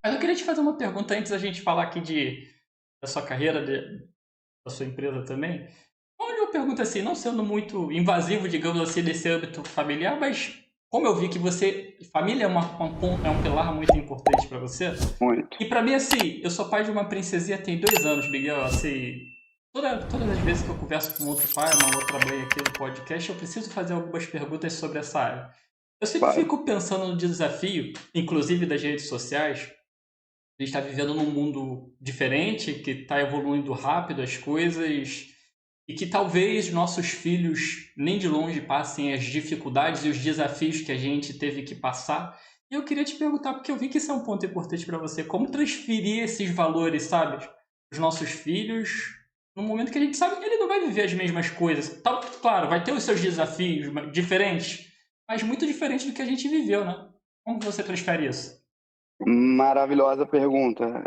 Mas eu queria te fazer uma pergunta antes da gente falar aqui da sua carreira, da sua empresa também. Olha, eu pergunto assim, não sendo muito invasivo, digamos assim, desse âmbito familiar, mas como eu vi que família é um pilar muito importante para você, Muito. e para mim, assim, eu sou pai de uma princesinha tem 2 anos, Miguel, assim, todas as vezes que eu converso com outro pai, uma outra mãe aqui no podcast, eu preciso fazer algumas perguntas sobre essa área. Eu sempre Claro. fico pensando no desafio, inclusive das redes sociais. A gente está vivendo num mundo diferente, que está evoluindo rápido as coisas, e que talvez nossos filhos nem de longe passem as dificuldades e os desafios que a gente teve que passar. E eu queria te perguntar, porque eu vi que isso é um ponto importante para você, como transferir esses valores, sabe, para os nossos filhos, no momento que a gente sabe que ele não vai viver as mesmas coisas. Claro, vai ter os seus desafios diferentes, mas muito diferente do que a gente viveu, né? Como você transfere isso? Maravilhosa pergunta.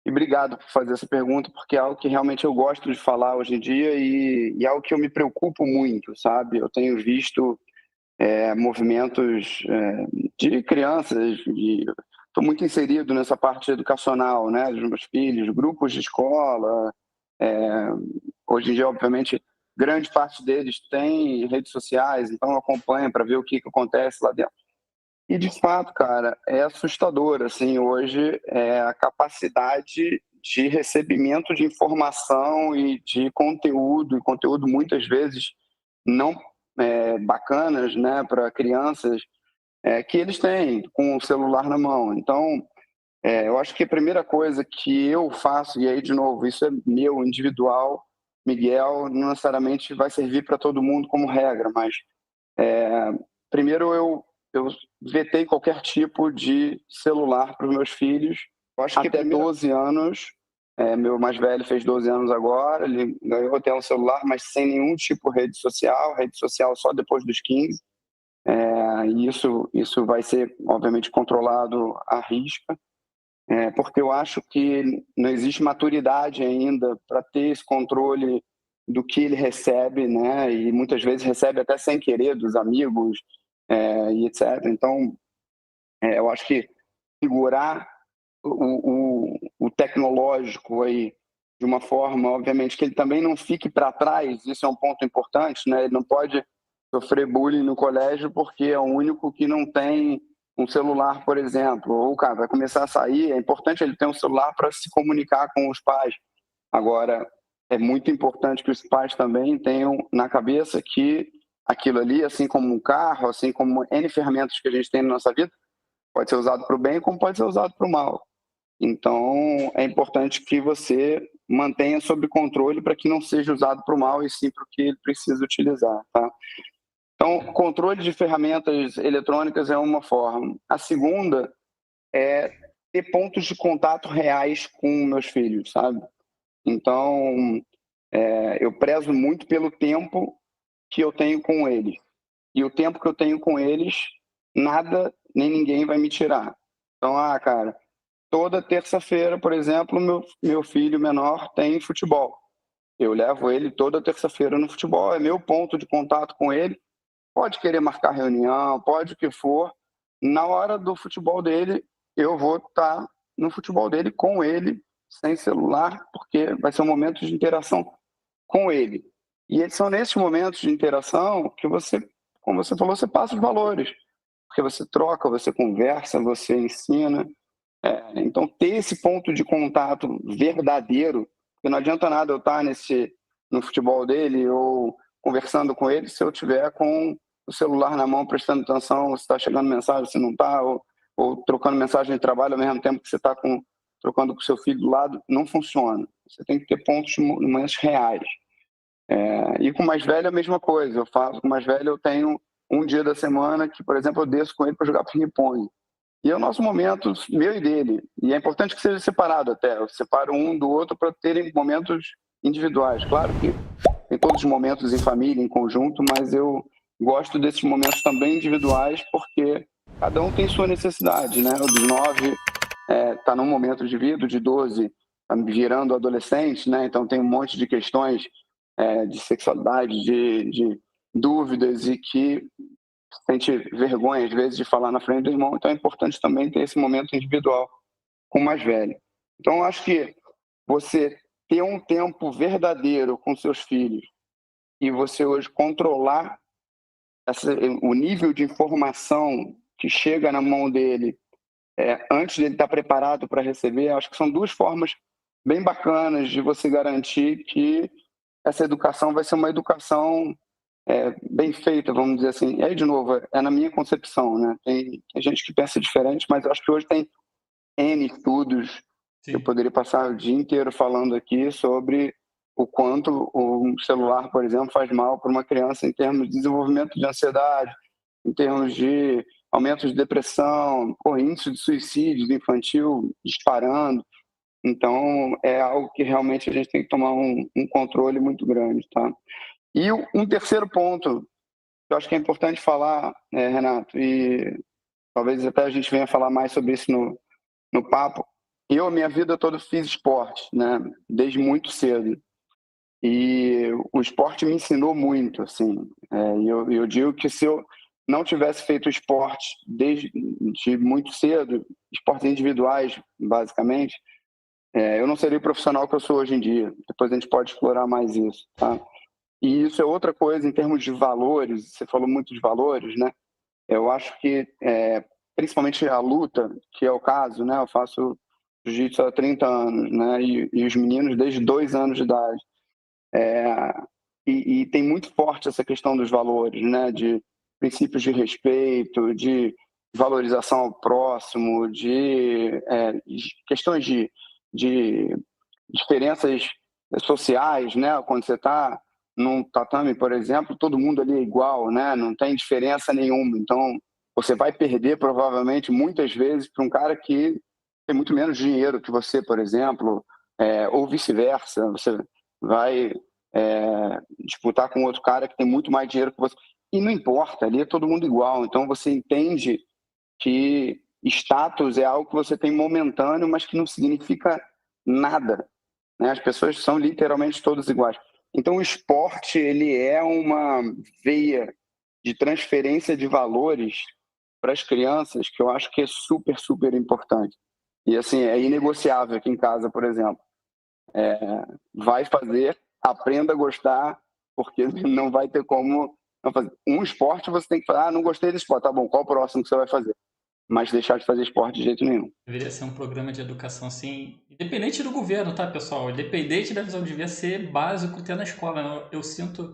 E obrigado por fazer essa pergunta, porque é algo que realmente eu gosto de falar hoje em dia e é algo que eu me preocupo muito, sabe? Eu tenho visto movimentos de crianças, estou muito inserido nessa parte educacional, né, dos meus filhos, grupos de escola. é, Hoje em dia, obviamente, grande parte deles tem redes sociais, então eu acompanho para ver o que acontece lá dentro. E de fato, cara, é assustador, assim, hoje a capacidade de recebimento de informação e conteúdo muitas vezes não bacanas, né, para crianças, que eles têm com o celular na mão. Então, eu acho que a primeira coisa que eu faço, e aí, de novo, isso é meu, individual, Miguel, não necessariamente vai servir para todo mundo como regra, mas primeiro eu vetei qualquer tipo de celular para os meus filhos, Eu acho que a até primeira 12 anos. Meu mais velho fez 12 anos agora, ele ganhou até um celular, mas sem nenhum tipo de rede social só depois dos 15. E isso vai ser, obviamente, controlado à risca, porque eu acho que não existe maturidade ainda para ter esse controle do que ele recebe, né? E muitas vezes recebe até sem querer dos amigos, e etc. Então, eu acho que segurar o tecnológico aí de uma forma, obviamente, que ele também não fique para trás, isso é um ponto importante, né? Ele não pode sofrer bullying no colégio porque é o único que não tem um celular, por exemplo, ou o cara vai começar a sair, é importante ele ter um celular para se comunicar com os pais. Agora, é muito importante que os pais também tenham na cabeça que aquilo ali, assim como um carro, assim como N ferramentas que a gente tem na nossa vida, pode ser usado para o bem como pode ser usado para o mal. Então, é importante que você mantenha sob controle para que não seja usado para o mal e sim para o que ele precisa utilizar, tá? Então, controle de ferramentas eletrônicas é uma forma. A segunda é ter pontos de contato reais com meus filhos, sabe? Então, eu prezo muito pelo tempo que eu tenho com eles. E o tempo que eu tenho com eles, nada nem ninguém vai me tirar. Então, cara, toda terça-feira, por exemplo, meu filho menor tem futebol. Eu levo ele toda terça-feira no futebol, é meu ponto de contato com ele. Pode querer marcar reunião, pode o que for. Na hora do futebol dele, eu vou estar no futebol dele com ele, sem celular, porque vai ser um momento de interação com ele. E são nesses momentos de interação que você, como você falou, você passa os valores, porque você troca, você conversa, você ensina. Então, ter esse ponto de contato verdadeiro, porque não adianta nada eu estar no futebol dele ou conversando com ele se eu tiver com o celular na mão prestando atenção, se está chegando mensagem, se não está, ou trocando mensagem de trabalho ao mesmo tempo que você está trocando com seu filho do lado, não funciona. Você tem que ter pontos momentos reais. E com o mais velho é a mesma coisa. Eu faço com o mais velho, eu tenho um dia da semana que, por exemplo, eu desço com ele para jogar ping-pong. E é o nosso momento, meu e dele. E é importante que seja separado até. Eu separo um do outro para terem momentos individuais. Claro que tem todos os momentos em família, em conjunto, mas eu gosto desses momentos também individuais porque cada um tem sua necessidade, né? O dos 9 está num momento de vida, o de 12 está virando adolescente, né? Então tem um monte de questões de sexualidade, de dúvidas e que sente vergonha, às vezes, de falar na frente do irmão, então é importante também ter esse momento individual com o mais velho. Então, eu acho que você ter um tempo verdadeiro com seus filhos e você hoje controlar o nível de informação que chega na mão dele antes dele estar preparado para receber, acho que são duas formas bem bacanas de você garantir que essa educação vai ser uma educação bem feita, vamos dizer assim. E aí, de novo, é na minha concepção, né? Tem gente que pensa diferente, mas eu acho que hoje tem N estudos. Eu Sim. poderia passar o dia inteiro falando aqui sobre o quanto o celular, por exemplo, faz mal para uma criança em termos de desenvolvimento de ansiedade, em termos de aumento de depressão, índice de suicídio infantil disparando. Então, é algo que realmente a gente tem que tomar um controle muito grande, tá? E um terceiro ponto, que eu acho que é importante falar, Renato, e talvez até a gente venha falar mais sobre isso no papo. Eu, a minha vida toda, fiz esporte, né? Desde muito cedo. E o esporte me ensinou muito, assim. Eu digo que se eu não tivesse feito esporte desde muito cedo, esportes individuais, basicamente, eu não seria o profissional que eu sou hoje em dia. Depois a gente pode explorar mais isso, tá? E isso é outra coisa em termos de valores. Você falou muito de valores, né? Eu acho que, principalmente a luta, que é o caso, né? Eu faço jiu-jitsu há 30 anos, né? E os meninos desde 2 anos de idade. E tem muito forte essa questão dos valores, né? De princípios de respeito, de valorização ao próximo, de questões de diferenças sociais, né? Quando você está num tatame, por exemplo, todo mundo ali é igual, né? Não tem diferença nenhuma. Então, você vai perder provavelmente muitas vezes para um cara que tem muito menos dinheiro que você, por exemplo, ou vice-versa. Você vai disputar com outro cara que tem muito mais dinheiro que você. E não importa, ali é todo mundo igual. Então, você entende que status é algo que você tem momentâneo, mas que não significa nada, né? As pessoas são literalmente todas iguais. Então, o esporte ele é uma veia de transferência de valores para as crianças que eu acho que é super, super importante. E, assim, é inegociável aqui em casa, por exemplo. Vai fazer, aprenda a gostar, porque não vai ter como não fazer. Um esporte você tem que falar, não gostei desse esporte, tá bom, qual o próximo que você vai fazer? Mas deixar de fazer esporte de jeito nenhum. Deveria ser um programa de educação assim, independente do governo, tá, pessoal? Independente da visão, devia ser básico ter na escola. Eu sinto,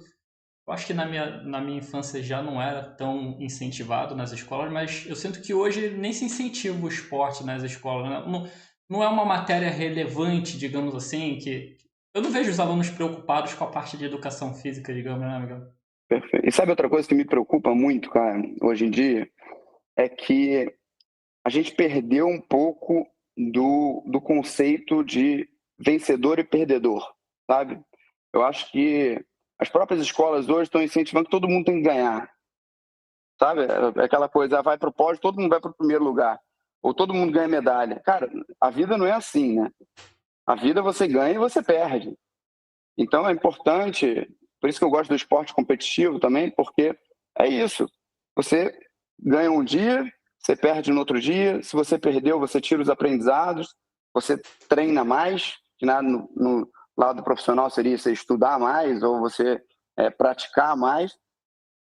eu acho que na minha infância já não era tão incentivado nas escolas, mas eu sinto que hoje nem se incentiva o esporte nas escolas, né? Não é uma matéria relevante, digamos assim, que eu não vejo os alunos preocupados com a parte de educação física, digamos, né, Miguel? Perfeito. E sabe outra coisa que me preocupa muito, cara, hoje em dia? É que a gente perdeu um pouco do conceito de vencedor e perdedor, sabe? Eu acho que as próprias escolas hoje estão incentivando que todo mundo tem que ganhar, sabe? É aquela coisa, vai para o pódio, todo mundo vai para o primeiro lugar, ou todo mundo ganha medalha. Cara, a vida não é assim, né? A vida você ganha e você perde. Então é importante, por isso que eu gosto do esporte competitivo também, porque é isso. Você ganha um dia, você perde no outro dia. Se você perdeu, você tira os aprendizados, você treina mais, que no lado profissional seria você estudar mais ou você praticar mais,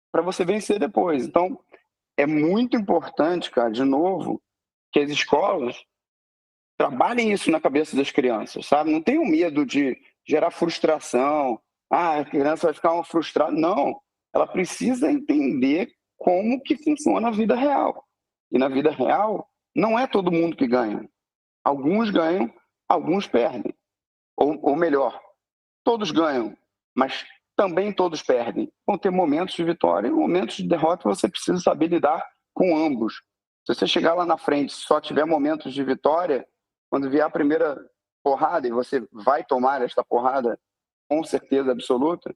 para você vencer depois. Então é muito importante, cara, de novo, que as escolas trabalhem isso na cabeça das crianças, sabe? Não tenham medo de gerar frustração. Ah, a criança vai ficar frustrada. Não, ela precisa entender como que funciona a vida real. E na vida real, não é todo mundo que ganha. Alguns ganham, alguns perdem. Ou melhor, todos ganham, mas também todos perdem. Vão ter momentos de vitória e momentos de derrota, você precisa saber lidar com ambos. Se você chegar lá na frente e só tiver momentos de vitória, quando vier a primeira porrada, e você vai tomar esta porrada com certeza absoluta,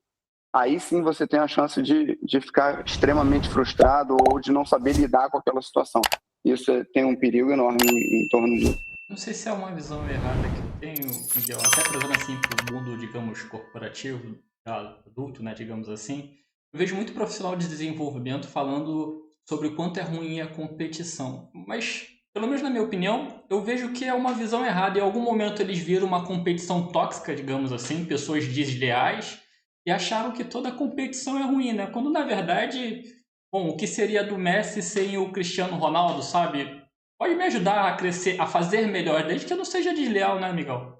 aí sim você tem a chance de ficar extremamente frustrado ou de não saber lidar com aquela situação. Isso tem um perigo enorme em torno disso. Não sei se é uma visão errada que eu tenho, Miguel, até trazendo assim para o mundo, digamos, corporativo, adulto, né, digamos assim. Eu vejo muito profissional de desenvolvimento falando sobre o quanto é ruim a competição. Mas, pelo menos na minha opinião, eu vejo que é uma visão errada. Em algum momento eles viram uma competição tóxica, digamos assim, pessoas desleais, e acharam que toda competição é ruim, né? Quando, na verdade, bom, o que seria do Messi sem o Cristiano Ronaldo, sabe? Pode me ajudar a crescer, a fazer melhor, desde que eu não seja desleal, né, amigão?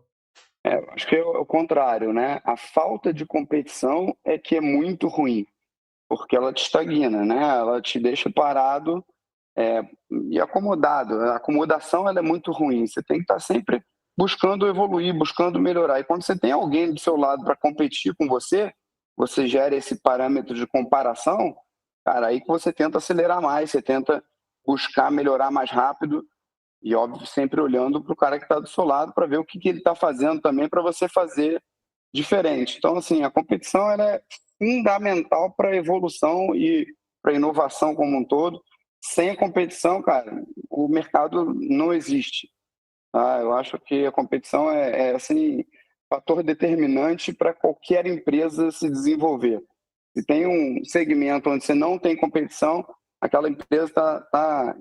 Acho que é o contrário, né? A falta de competição é que é muito ruim, porque ela te estagna, né? Ela te deixa parado é, e acomodado. A acomodação ela é muito ruim. Você tem que estar sempre buscando evoluir, buscando melhorar. E quando você tem alguém do seu lado para competir com você, você gera esse parâmetro de comparação, cara, aí que você tenta acelerar mais, você tenta buscar melhorar mais rápido e, óbvio, sempre olhando para o cara que está do seu lado para ver o que ele está fazendo também para você fazer diferente. Então, assim, a competição ela é fundamental para a evolução e para a inovação como um todo. Sem a competição, cara, o mercado não existe. Tá? Eu acho que a competição assim, fator determinante para qualquer empresa se desenvolver. Se tem um segmento onde você não tem competição, aquela empresa está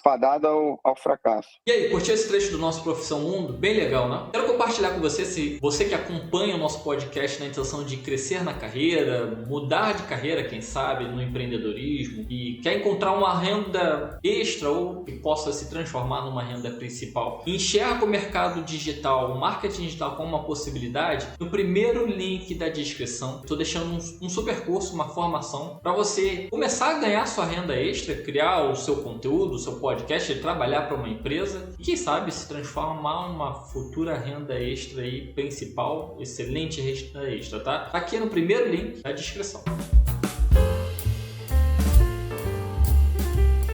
fadada ao fracasso. E aí, curtiu esse trecho do nosso Profissão Mundo? Bem legal, né? Quero compartilhar com você, se você que acompanha o nosso podcast na intenção de crescer na carreira, mudar de carreira, quem sabe, no empreendedorismo, e quer encontrar uma renda extra ou que possa se transformar numa renda principal, e enxerga o mercado digital, o marketing digital como uma possibilidade, no primeiro link da descrição, estou deixando um super curso, uma formação, para você começar a ganhar sua renda extra, criar o seu conteúdo, o seu podcast, e trabalhar para uma empresa e quem sabe se transformar em uma futura renda extra aí principal, excelente renda extra, tá? Tá aqui no primeiro link da descrição.